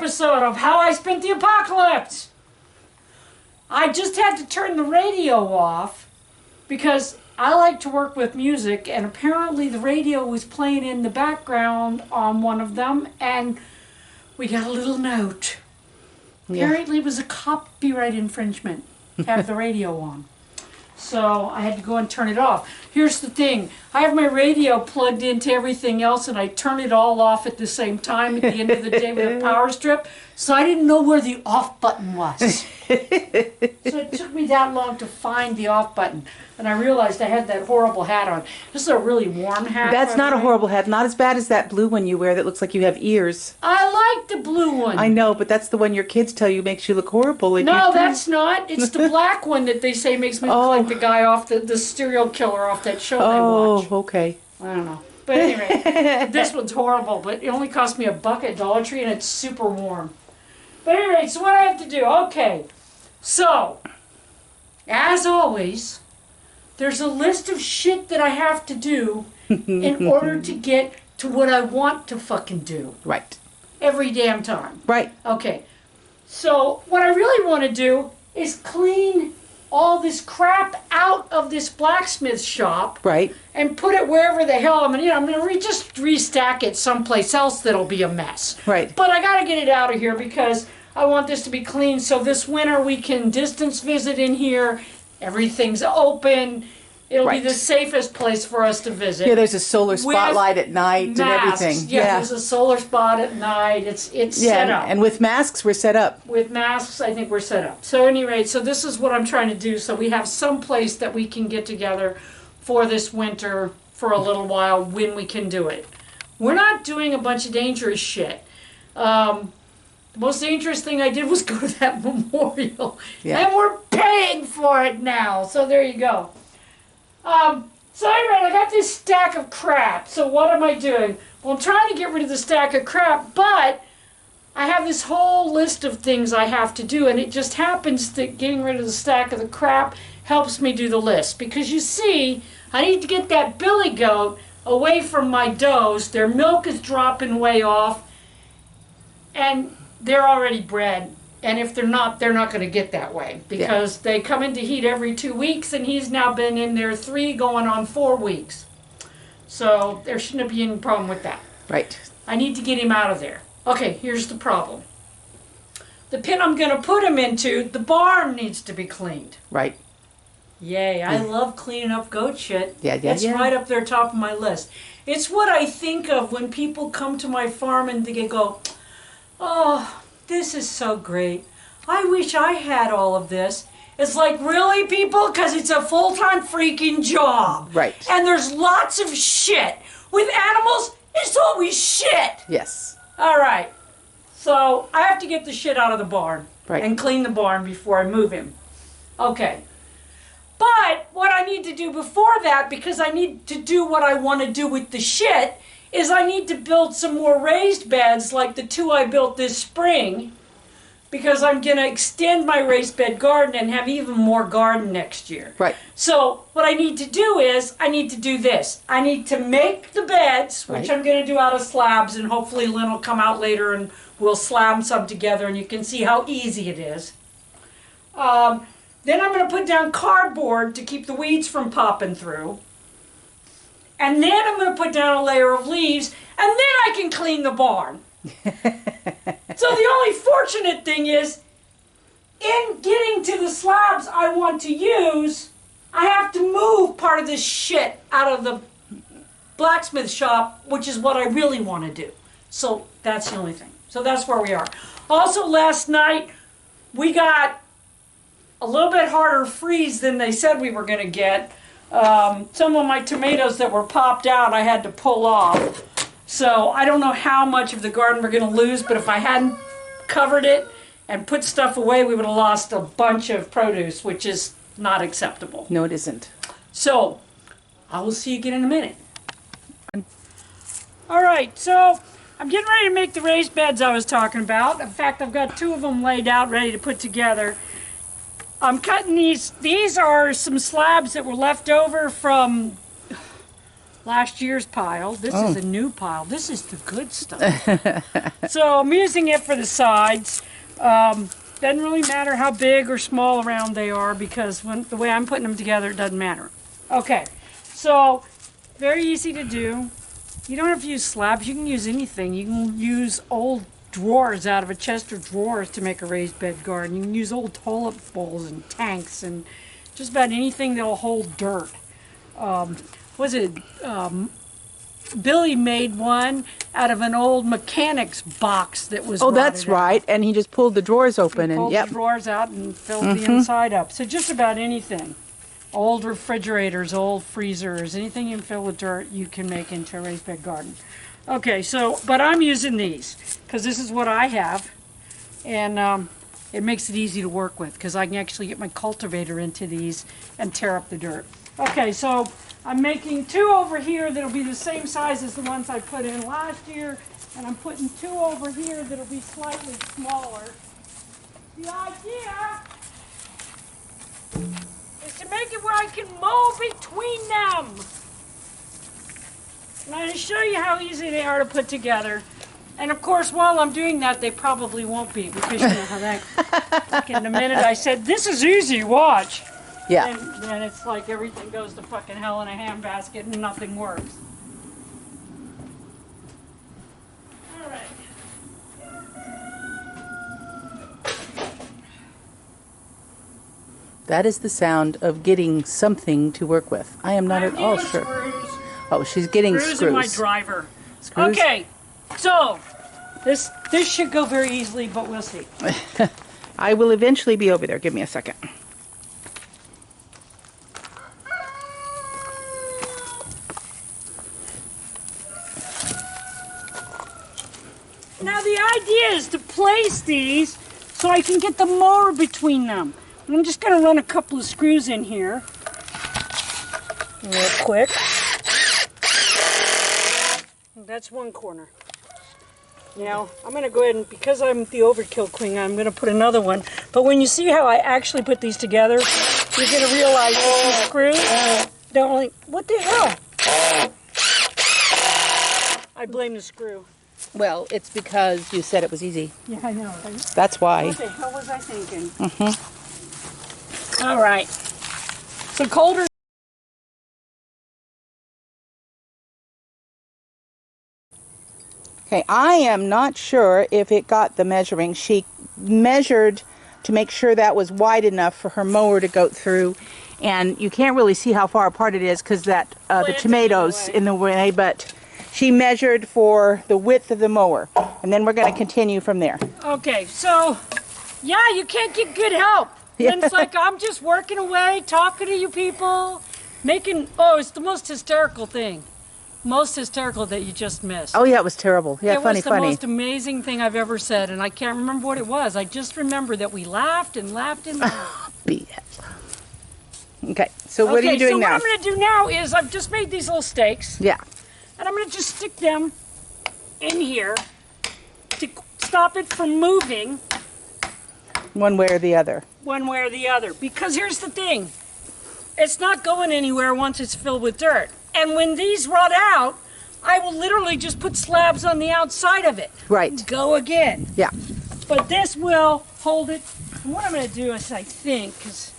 episode of How I Spent the Apocalypse. I just had to turn the radio off because I like to work with music, and apparently the radio was playing in the background on one of them, and we got a little note. Apparently it was a copyright infringement to have the radio on. So I had to go and turn it off. Here's the thing. I have my radio plugged into everything else, and I turn it all off at the same time at the end of the day with a power strip. So I didn't know where the off button was. So it took me that long to find the off button. And I realized I had that horrible hat on. This is a really warm hat. That's not a horrible hat. Not as bad as that blue one you wear that looks like you have ears. I like the blue one. I know, but that's the one your kids tell you makes you look horrible. No, that's not. It's the black one that they say makes me look like the guy off the serial killer off that show they watch. Oh, okay. I don't know. But anyway, this one's horrible, but it only cost me $1 at Dollar Tree, and it's super warm. But anyway, so what I have to do, okay. So, as always, there's a list of shit that I have to do in order to get to what I want to fucking do. Right. Every damn time. Right. Okay. So, what I really want to do is clean all this crap out of this blacksmith shop. Right. And put it wherever the hell I'm going to just restack it someplace else that'll be a mess. Right. But I got to get it out of here because I want this to be clean so this winter we can distance visit in here. Everything's open. It'll be the safest place for us to visit. Yeah, there's a solar spotlight at night and everything. Yeah, there's a solar spot at night. It's set up. And with masks, we're set up. With masks, I think we're set up. So anyway, so this is what I'm trying to do. So we have some place that we can get together for this winter for a little while when we can do it. We're not doing a bunch of dangerous shit. The most dangerous thing I did was go to that memorial. Yeah. And we're paying for it now. So there you go. So anyway, I got this stack of crap. So what am I doing? Well, I'm trying to get rid of the stack of crap, but I have this whole list of things I have to do, and it just happens that getting rid of the stack of the crap helps me do the list. Because you see, I need to get that billy goat away from my does. Their milk is dropping way off, and they're already bred. And if they're not going to get that way because they come into heat every 2 weeks, and he's now been in there 3 going on 4 weeks. So there shouldn't be any problem with that. Right. I need to get him out of there. Okay, here's the problem. The pen I'm going to put him into, the barn needs to be cleaned. Right. Yay, I love cleaning up goat shit. It's right up there top of my list. It's what I think of when people come to my farm and they go, oh, this is so great. I wish I had all of this. It's like, really, people? Because it's a full-time freaking job. Right. And there's lots of shit. With animals, it's always shit. Yes. All right. So I have to get the shit out of the barn. Right. And clean the barn before I move him. Okay. But what I need to do before that, because I need to do what I want to do with the shit, is I need to build some more raised beds like the 2 I built this spring, because I'm going to extend my raised bed garden and have even more garden next year. Right. So what I need to do is I need to do this. I need to make the beds, which I'm going to do out of slabs, and hopefully Lynn will come out later and we'll slab some together and you can see how easy it is. Then I'm going to put down cardboard to keep the weeds from popping through. And then I'm going to put down a layer of leaves, and then I can clean the barn. So the only fortunate thing is, in getting to the slabs I want to use, I have to move part of this shit out of the blacksmith shop, which is what I really want to do. So that's the only thing. So that's where we are. Also, last night, we got a little bit harder freeze than they said we were going to get. Some of my tomatoes that were popped out I had to pull off. So I don't know how much of the garden we're going to lose, but if I hadn't covered it and put stuff away, we would have lost a bunch of produce, which is not acceptable. No, it isn't. So I will see you again in a minute. All right, so I'm getting ready to make the raised beds I was talking about. In fact, I've got 2 of them laid out, ready to put together. I'm cutting these. These are some slabs that were left over from last year's pile. This is a new pile. This is the good stuff. So I'm using it for the sides. Doesn't really matter how big or small around they are because the way I'm putting them together, it doesn't matter. Okay, so very easy to do. You don't have to use slabs. You can use anything. You can use old drawers out of a chest of drawers to make a raised bed garden. You can use old toilet bowls and tanks and just about anything that'll hold dirt. Billy made one out of an old mechanic's box that was Oh, that's rotted out. right. And he just pulled the drawers open and Pulled yep. the drawers out and filled the inside up. So just about anything. Old refrigerators, old freezers, anything you can fill with dirt, you can make into a raised bed garden. Okay, so, but I'm using these because this is what I have. And it makes it easy to work with because I can actually get my cultivator into these and tear up the dirt. Okay, so I'm making 2 over here that'll be the same size as the ones I put in last year. And I'm putting 2 over here that'll be slightly smaller. The idea is to make it where I can mow between them. And I'm going to show you how easy they are to put together. And of course, while I'm doing that, they probably won't be because you know how that. Like in a minute, I said, "This is easy. Watch." Yeah. And then it's like everything goes to fucking hell in a handbasket and nothing works. All right. That is the sound of getting something to work with. I am not I'm at all getting sure. Screws. Oh, she's getting Screws in my screws. driver. Screws? Okay, so this should go very easily, but we'll see. I will eventually be over there. Give me a second. Now the idea is to place these so I can get the mower between them. And I'm just going to run a couple of screws in here real quick. That's one corner. Now I'm going to go ahead and, because I'm the overkill queen, I'm going to put another one. But when you see how I actually put these together, you're going to realize that these screws don't really... What the hell? I blame the screw. Well, it's because you said it was easy. Yeah, I know. Right? That's why. What the hell was I thinking? All right. So colder. Okay, I am not sure if it got the measuring. She measured to make sure that was wide enough for her mower to go through. And you can't really see how far apart it is because that the it's tomatoes in the way, but she measured for the width of the mower. And then we're going to continue from there. Okay, so yeah, you can't get good help. Yeah. And it's like I'm just working away, talking to you people, making. Oh, it's the most hysterical thing. Most hysterical that you just missed. Oh yeah, it was terrible. Yeah, it funny, was the funny. most amazing thing I've ever said, and I can't remember what it was. I just remember that we laughed and laughed and laughed. BS. Okay, so what are you doing so now? what I'm going to do now is I've just made these little stakes, Yeah. and I'm going to just stick them in here to stop it from moving One way or the other. one way or the other. Because here's the thing, it's not going anywhere once it's filled with dirt. And when these rot out, I will literally just put slabs on the outside of it. Right. Go again. Yeah. But this will hold it. And what I'm going to do is, I think, is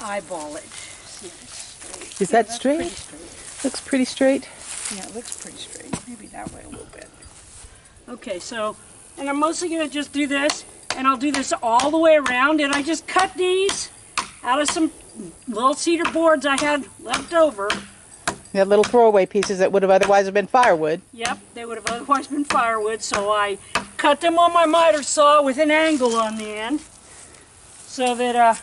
eyeball it. See if it's straight. Is that that's straight? pretty straight. Looks pretty straight. Yeah, it looks pretty straight. Maybe that way a little bit. Okay, so, and I'm mostly going to just do this, and I'll do this all the way around, and I just cut these out of some little cedar boards I had left over. The little throwaway pieces that would have otherwise have been firewood. Yep, they would have otherwise been firewood, so I cut them on my miter saw with an angle on the end so that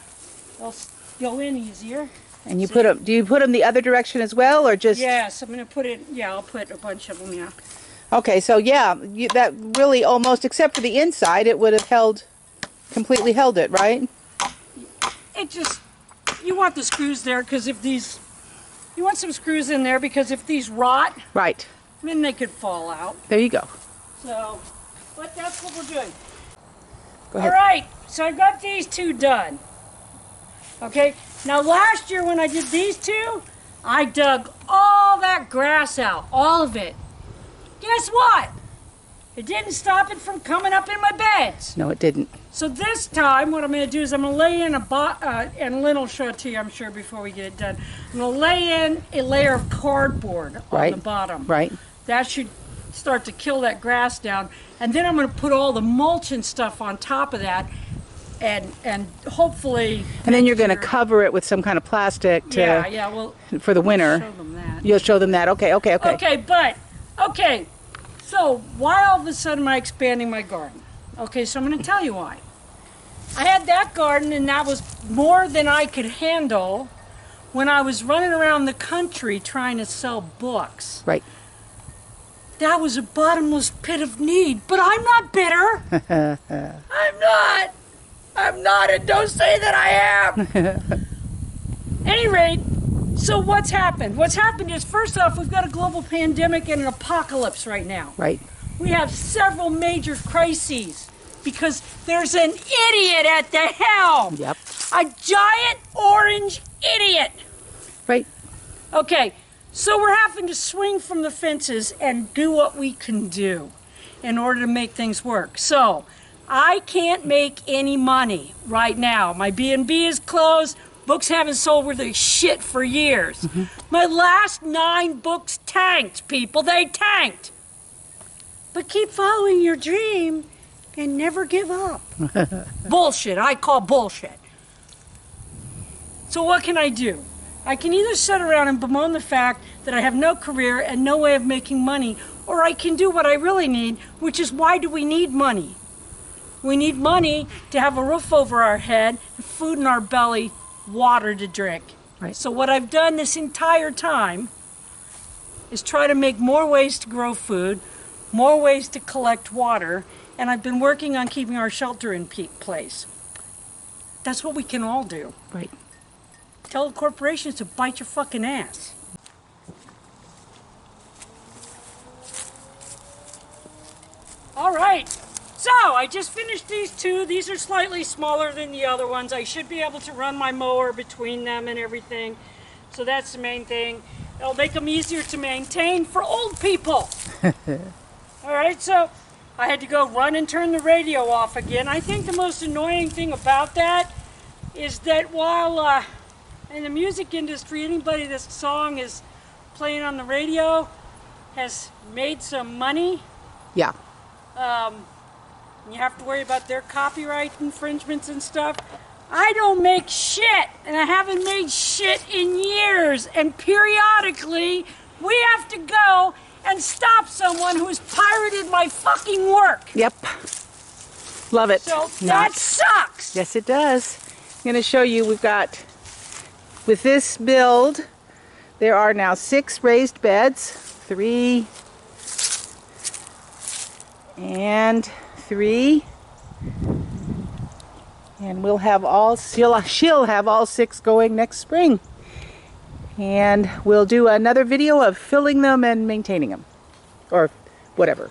they'll go in easier. And you put them, do you put them the other direction as well, or just? Yes, I'm going to put it, yeah, I'll put a bunch of them, yeah. Okay, so yeah, that really almost, except for the inside, it would have completely held it, right? It just, you want the screws there because if these, you want some screws in there because if these rot, Right. then they could fall out. There you go. So, but that's what we're doing. Go All ahead. right, so I've got these two done. Okay, now last year when I did these two, I dug all that that grass out, all of it. Guess what? It didn't stop it from coming up in my beds. No, it didn't. So this time, what I'm going to do is I'm going to lay in and Lynn will show it to you, I'm sure, before we get it done. I'm going to lay in a layer of cardboard on the bottom. Right. That should start to kill that grass down. And then I'm going to put all the mulch and stuff on top of that, and hopefully. And then you're going to cover it with some kind of plastic well, for the winter. Show them that. You'll show them that. Okay. Okay. So why all of a sudden am I expanding my garden? Okay, so I'm going to tell you why. I had that garden, and that was more than I could handle when I was running around the country trying to sell books. Right. That was a bottomless pit of need, but I'm not bitter. I'm not, and don't say that I am. Any rate, so what's happened? What's happened is, first off, we've got a global pandemic and an apocalypse right now. Right. We have several major crises because there's an idiot at the helm. Yep. A giant orange idiot. Right. Okay, so we're having to swing from the fences and do what we can do in order to make things work. So I can't make any money right now. My B&B is closed. Books haven't sold worth of shit for years. My last 9 books tanked, people. They tanked. But keep following your dream and never give up. Bullshit. I call bullshit. So what can I do? I can either sit around and bemoan the fact that I have no career and no way of making money, or I can do what I really need, which is, why do we need money? We need money to have a roof over our head, food in our belly, water to drink. Right. So what I've done this entire time is try to make more ways to grow food, more ways to collect water, and I've been working on keeping our shelter in place. That's what we can all do. Right. Tell the corporations to bite your fucking ass. All right. So, I just finished these 2. These are slightly smaller than the other ones. I should be able to run my mower between them and everything. So that's the main thing. It'll make them easier to maintain for old people. All right, so I had to go run and turn the radio off again. I think the most annoying thing about that is that while in the music industry, anybody this song is playing on the radio has made some money. Yeah. You have to worry about their copyright infringements and stuff. I don't make shit, and I haven't made shit in years, and periodically we have to go and stop someone who has pirated my fucking work. Yep. Love it. So that sucks. Yes, it does. I'm going to show you, we've got, with this build, there are now 6 raised beds, 3 and 3, and we'll have all, she'll have all 6 going next spring, and we'll do another video of filling them and maintaining them, or whatever.